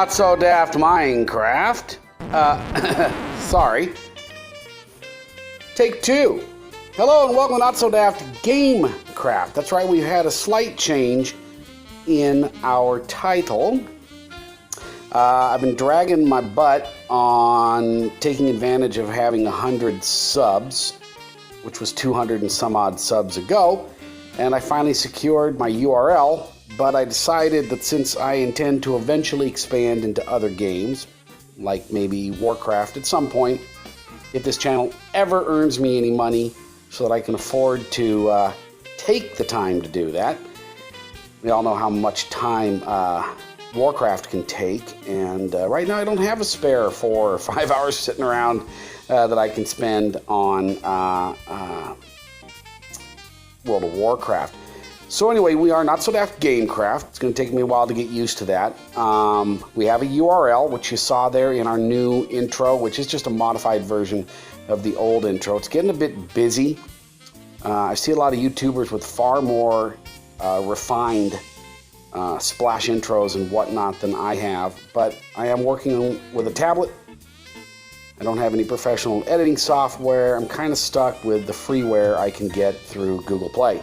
Not So Daft Minecraft. Sorry. Take two. Hello and welcome to Not So Daft Gamecraft. That's right, we've had a slight change in our title. I've been dragging my butt on taking advantage of having 100 subs, which was 200 and some odd subs ago, and I finally secured my URL, but I decided that since I intend to eventually expand into other games, like maybe Warcraft at some point, if this channel ever earns me any money so that I can afford to take the time to do that. We all know how much time Warcraft can take, and right now I don't have a spare 4 or 5 hours sitting around that I can spend on World of Warcraft. So anyway, we are Not So Daft Gamecraft. It's going to take me a while to get used to that. We have a URL, which you saw there in our new intro, which is just a modified version of the old intro. It's getting a bit busy. I see a lot of YouTubers with far more refined splash intros and whatnot than I have, but I am working with a tablet. I don't have any professional editing software. I'm kind of stuck with the freeware I can get through Google Play.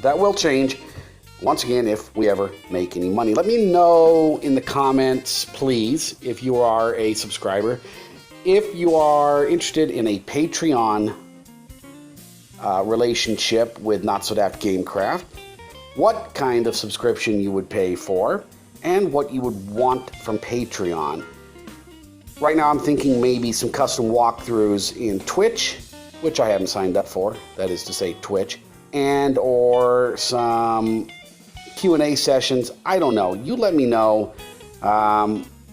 That will change, once again, if we ever make any money. Let me know in the comments, please, if you are a subscriber, if you are interested in a Patreon relationship with Not So Daft Gamecraft, what kind of subscription you would pay for, and what you would want from Patreon. Right now I'm thinking maybe some custom walkthroughs in Twitch, which I haven't signed up for, that is to say Twitch, and or some Q&A sessions. I don't know. You let me know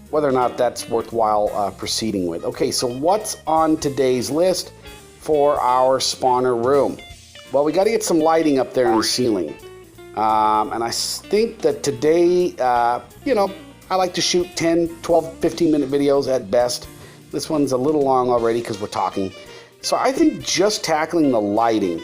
whether or not that's worthwhile proceeding with. Okay, so what's on today's list for our spawner room? Well, we got to get some lighting up there in the ceiling. And I think that today, you know, I like to shoot 10, 12, 15-minute videos at best. This one's a little long already because we're talking. So I think just tackling the lighting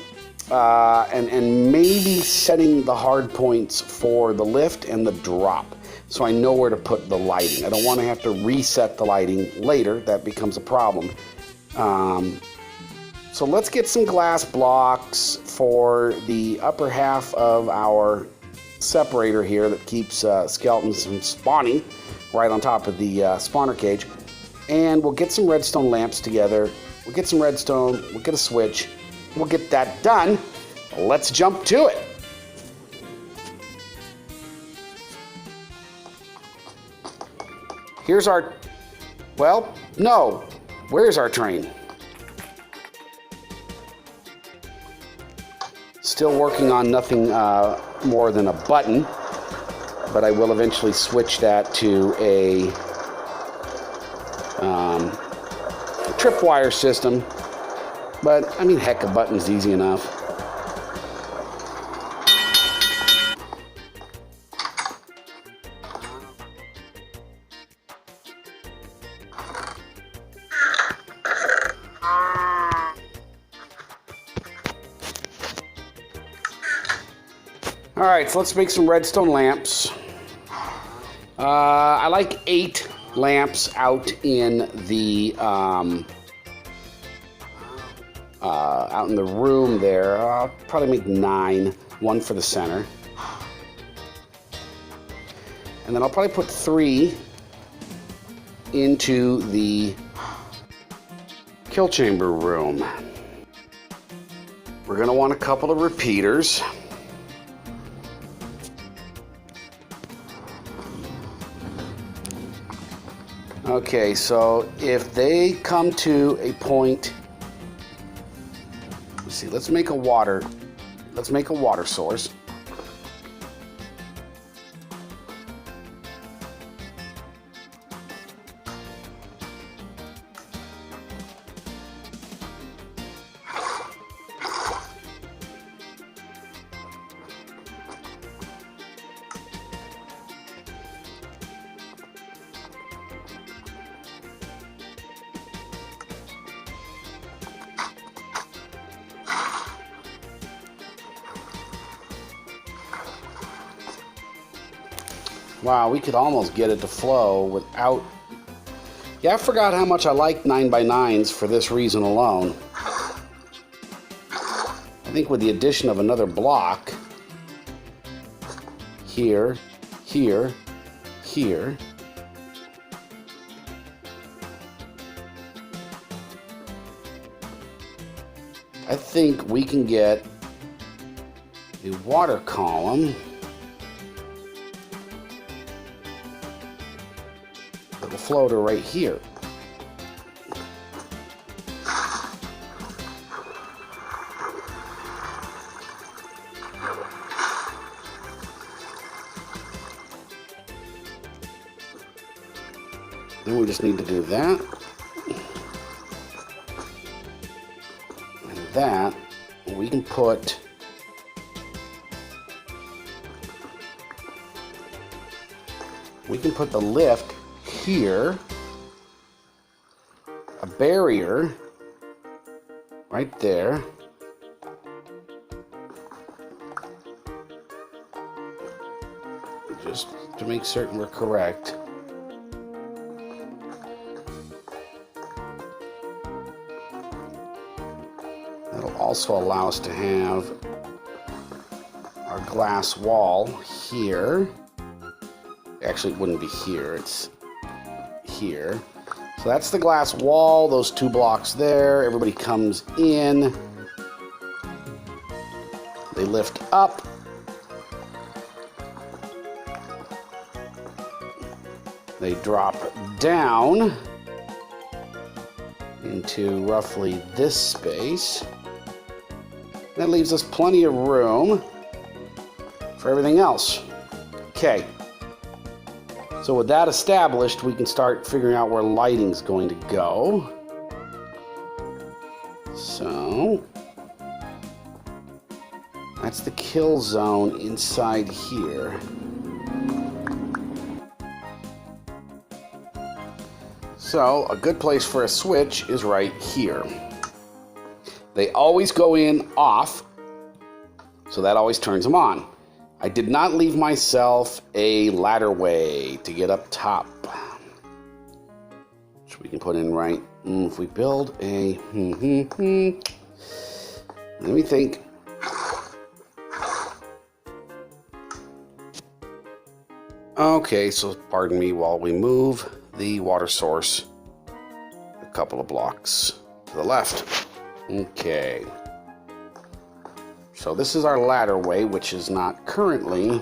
and maybe setting the hard points for the lift and the drop so I know where to put the lighting. I don't want to have to reset the lighting later. That becomes a problem. So let's get some glass blocks for the upper half of our separator here that keeps skeletons from spawning right on top of the spawner cage. And we'll get some redstone lamps together. We'll get some redstone, we'll get a switch, we'll get that done. Let's jump to it. Here's our, well, no, where's our train? Still working on nothing more than a button, but I will eventually switch that to a tripwire system. But I mean, heck, a button's easy enough. All right, so let's make some redstone lamps. I like 8 lamps out in the room there. I'll probably make 9, 1 for the center, and then I'll probably put 3 into the kill chamber room. We're gonna want a couple of repeaters. Okay, so if they come to a point, let's see, let's make a water source. Wow, we could almost get it to flow without... Yeah, I forgot how much I like 9x9s for this reason alone. I think with the addition of another block, here, here, here, I think we can get a water column that will flow to right here. Then we just need to do that. And that, we can put the lift here, a barrier right there, just to make certain we're correct. That'll also allow us to have our glass wall here. Actually, it wouldn't be here, it's here. So that's the glass wall, those 2 blocks there. Everybody comes in. They lift up. They drop down into roughly this space. That leaves us plenty of room for everything else. Okay. So with that established, we can start figuring out where lighting's going to go. So that's the kill zone inside here. So a good place for a switch is right here. They always go in off, so that always turns them on. I did not leave myself a ladder way to get up top, which we can put in right. If we build a, let me think. Okay, so pardon me while we move the water source a couple of blocks to the left. Okay. So this is our ladder way, which is not currently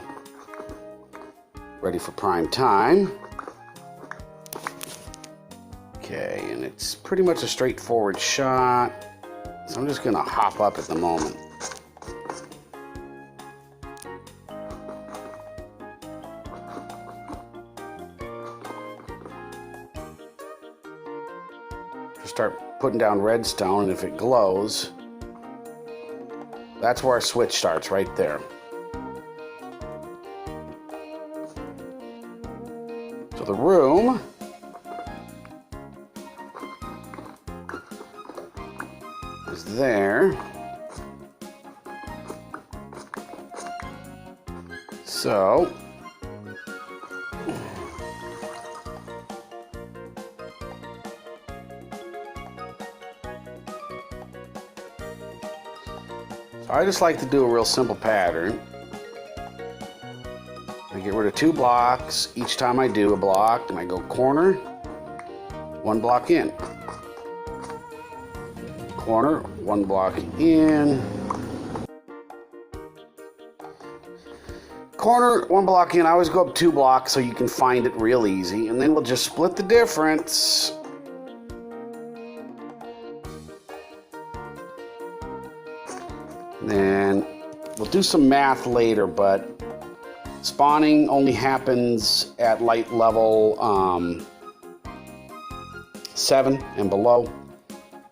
ready for prime time. Okay, and it's pretty much a straightforward shot. So I'm just gonna hop up at the moment. Just start putting down redstone, and if it glows, that's where our switch starts, right there. So the room is there. So I just like to do a real simple pattern. I get rid of 2 blocks each time I do a block, and I go corner, 1 block in. Corner, 1 block in. Corner, 1 block in. I always go up 2 blocks so you can find it real easy, and then we'll just split the difference. Then we'll do some math later, but spawning only happens at light level 7 and below.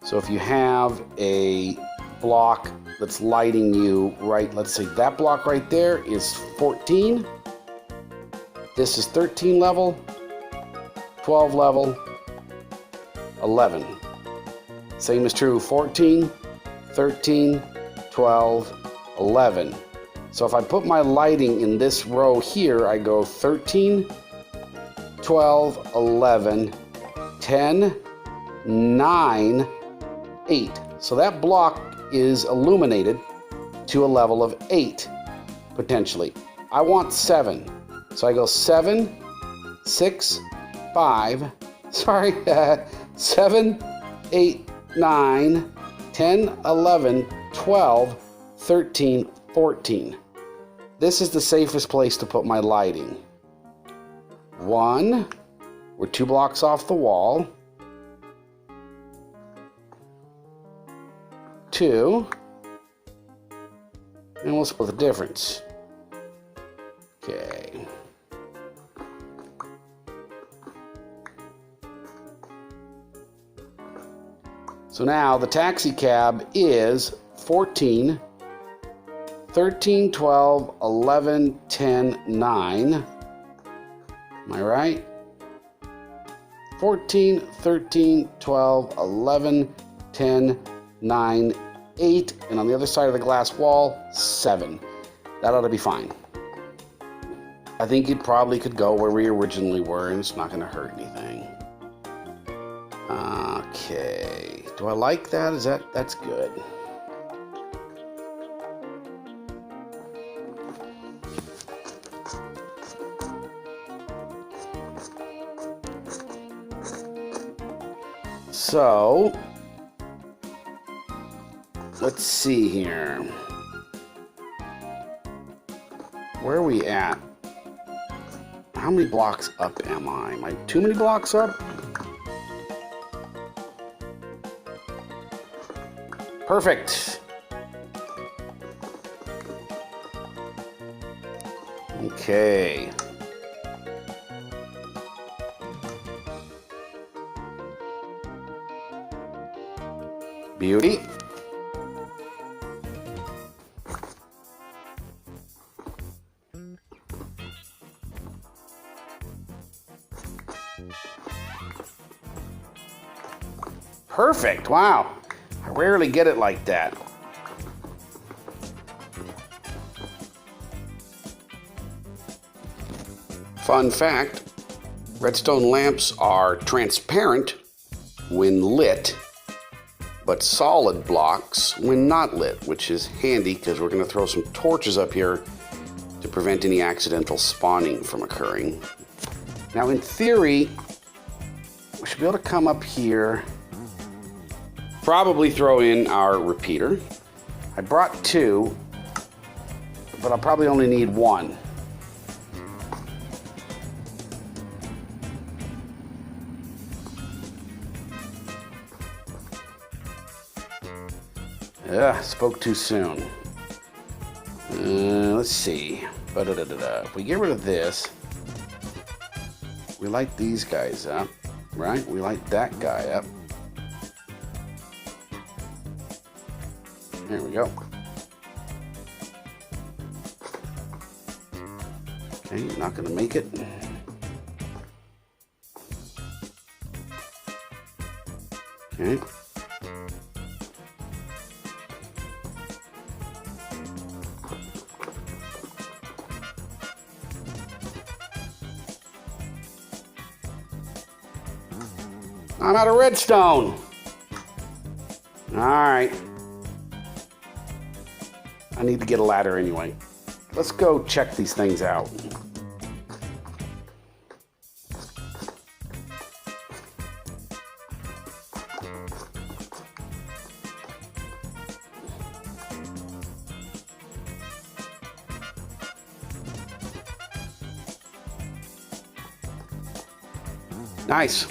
So if you have a block that's lighting you right, let's say that block right there is 14. This is 13 level, 12 level, 11. Same is true 14, 13, 12, 11. So if I put my lighting in this row here, I go 13, 12, 11, 10, 9, 8. So that block is illuminated to a level of 8, potentially. I want 7. So I go 7, 6, 5, 7, 8, 9, 10, 11, 12, 13, 14. This is the safest place to put my lighting. 1, we're 2 blocks off the wall. 2, and we'll split the difference. Okay. So now the taxi cab is 14, 13, 12, 11, 10, 9. Am I right? 14, 13, 12, 11, 10, 9, 8. And on the other side of the glass wall, 7. That ought to be fine. I think it probably could go where we originally were, and it's not going to hurt anything. Okay. Do I like that? That's good. So, let's see here. Where are we at? How many blocks up am I? Am I too many blocks up? Perfect. Okay. Beauty. Perfect. Wow. I rarely get it like that. Fun fact, redstone lamps are transparent when lit, but solid blocks when not lit, which is handy because we're going to throw some torches up here to prevent any accidental spawning from occurring. Now in theory, we should be able to come up here, probably throw in our repeater. I brought 2, but I'll probably only need 1. Spoke too soon. Let's see. If we get rid of this, we light these guys up, right? We light that guy up. There we go. Okay, not gonna make it. Okay. I'm out of redstone. All right. I need to get a ladder anyway. Let's go check these things out. Nice.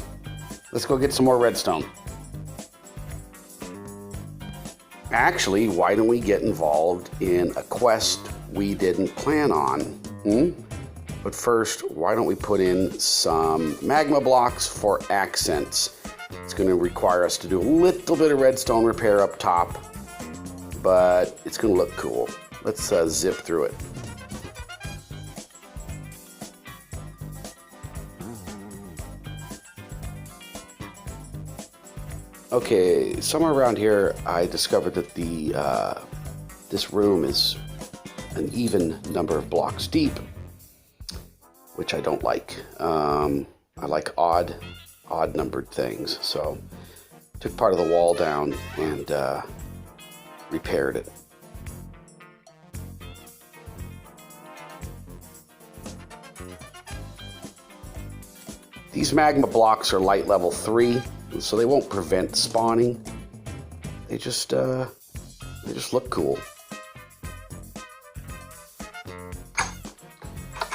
Let's go get some more redstone. Actually, why don't we get involved in a quest we didn't plan on? But first, why don't we put in some magma blocks for accents? It's going to require us to do a little bit of redstone repair up top, but it's going to look cool. Let's zip through it. Okay, somewhere around here I discovered that this room is an even number of blocks deep, which I don't like. I like odd numbered things. So took part of the wall down and repaired it. These magma blocks are light level 3, so they won't prevent spawning. They just look cool.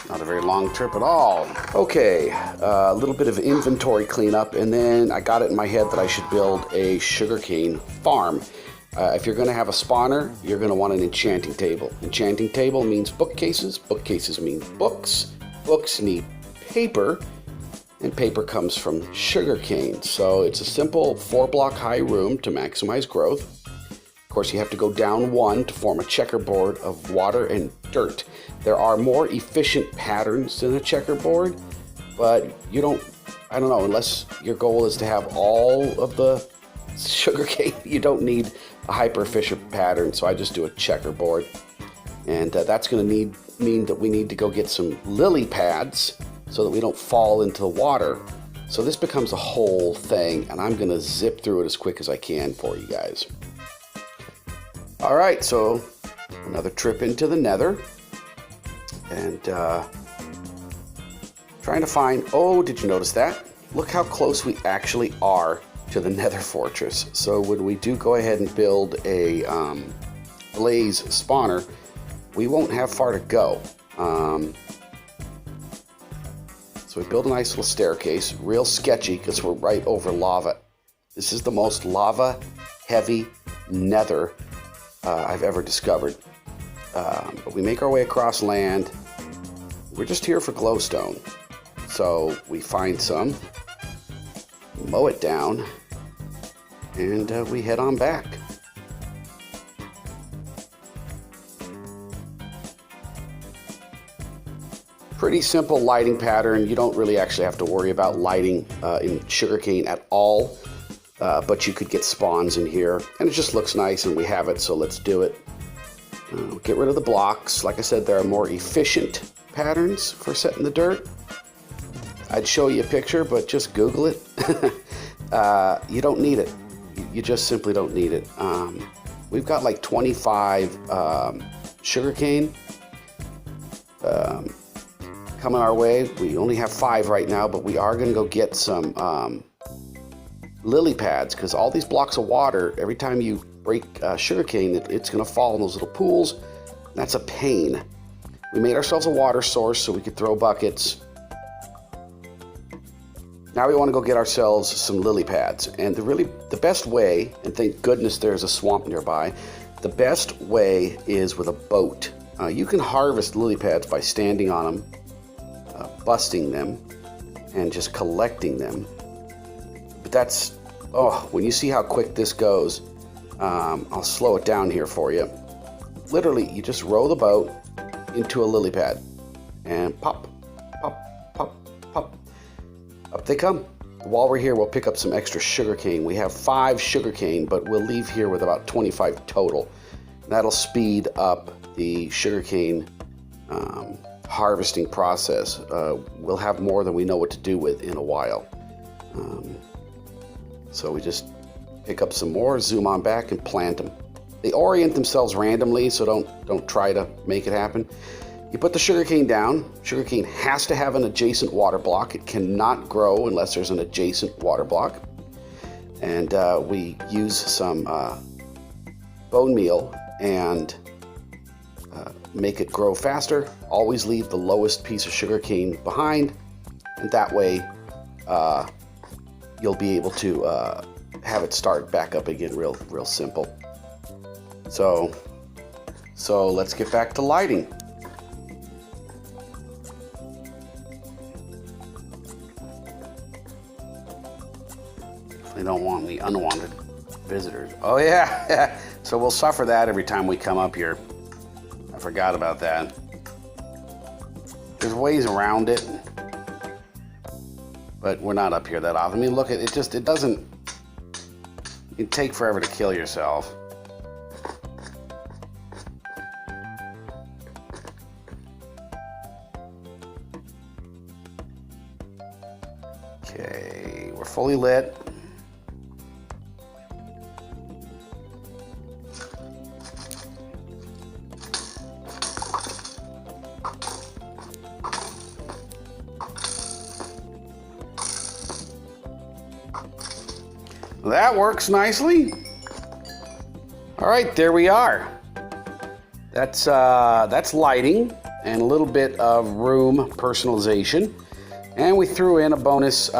Not a very long trip at all. Okay, a little bit of inventory cleanup, and then I got it in my head that I should build a sugarcane farm. If you're going to have a spawner, you're going to want an enchanting table. Enchanting table means bookcases. Bookcases mean books. Books need paper, and paper comes from sugarcane. So it's a simple 4-block high room to maximize growth. Of course, you have to go down 1 to form a checkerboard of water and dirt. There are more efficient patterns than a checkerboard, but I don't know, unless your goal is to have all of the sugarcane, you don't need a hyper efficient pattern. So I just do a checkerboard, and that's going to mean that we need to go get some lily pads so that we don't fall into the water. So this becomes a whole thing, and I'm going to zip through it as quick as I can for you guys. All right, so another trip into the nether, and trying to find, oh, did you notice that? Look how close we actually are to the nether fortress. So when we do go ahead and build a blaze spawner, we won't have far to go. So we build a nice little staircase, real sketchy because we're right over lava. This is the most lava heavy nether I've ever discovered. But we make our way across land. We're just here for glowstone. So we find some, mow it down, and we head on back. Pretty simple lighting pattern. You don't really actually have to worry about lighting in sugarcane at all. But you could get spawns in here, and it just looks nice, and we have it, so let's do it. Get rid of the blocks. Like I said, there are more efficient patterns for setting the dirt. I'd show you a picture, but just Google it. You don't need it. You just simply don't need it. We've got like 25 sugarcane coming our way. We only have 5 right now, but we are going to go get some lily pads, because all these blocks of water, every time you break sugarcane, it's going to fall in those little pools. That's a pain. We made ourselves a water source so we could throw buckets. Now we want to go get ourselves some lily pads, and the best way, and thank goodness there's a swamp nearby, the best way is with a boat. You can harvest lily pads by standing on them, busting them, and just collecting them. But that's, when you see how quick this goes, I'll slow it down here for you. Literally, you just row the boat into a lily pad, and pop, pop, pop, pop. Up they come. While we're here, we'll pick up some extra sugarcane. We have 5 sugarcane, but we'll leave here with about 25 total. That'll speed up the sugarcane harvesting process. We'll have more than we know what to do with in a while. So we just pick up some more, zoom on back, and plant them. They orient themselves randomly, so don't try to make it happen. You put the sugarcane down. Sugarcane has to have an adjacent water block. It cannot grow unless there's an adjacent water block. And we use some bone meal and make it grow faster. Always leave the lowest piece of sugarcane behind, and that way you'll be able to have it start back up again real simple. So let's get back to lighting. They don't want the unwanted visitors. Oh yeah, so we'll suffer that every time we come up here. I forgot about that. There's ways around it, but we're not up here that often. I mean, look, it doesn't, it take forever to kill yourself. fully lit. That works nicely. All right, there we are. That's lighting and a little bit of room personalization. And we threw in a bonus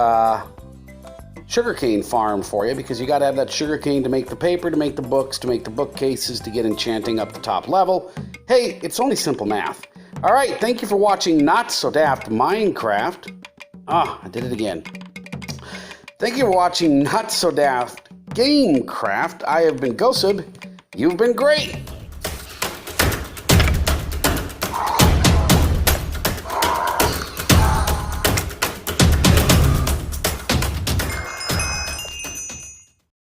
sugarcane farm for you because you got to have that sugarcane to make the paper, to make the books, to make the bookcases, to get enchanting up the top level. Hey, it's only simple math. All right, thank you for watching Not So Daft Minecraft. I did it again. Thank you for watching Not So Daft Gamecraft. I have been Gosub. You've been great.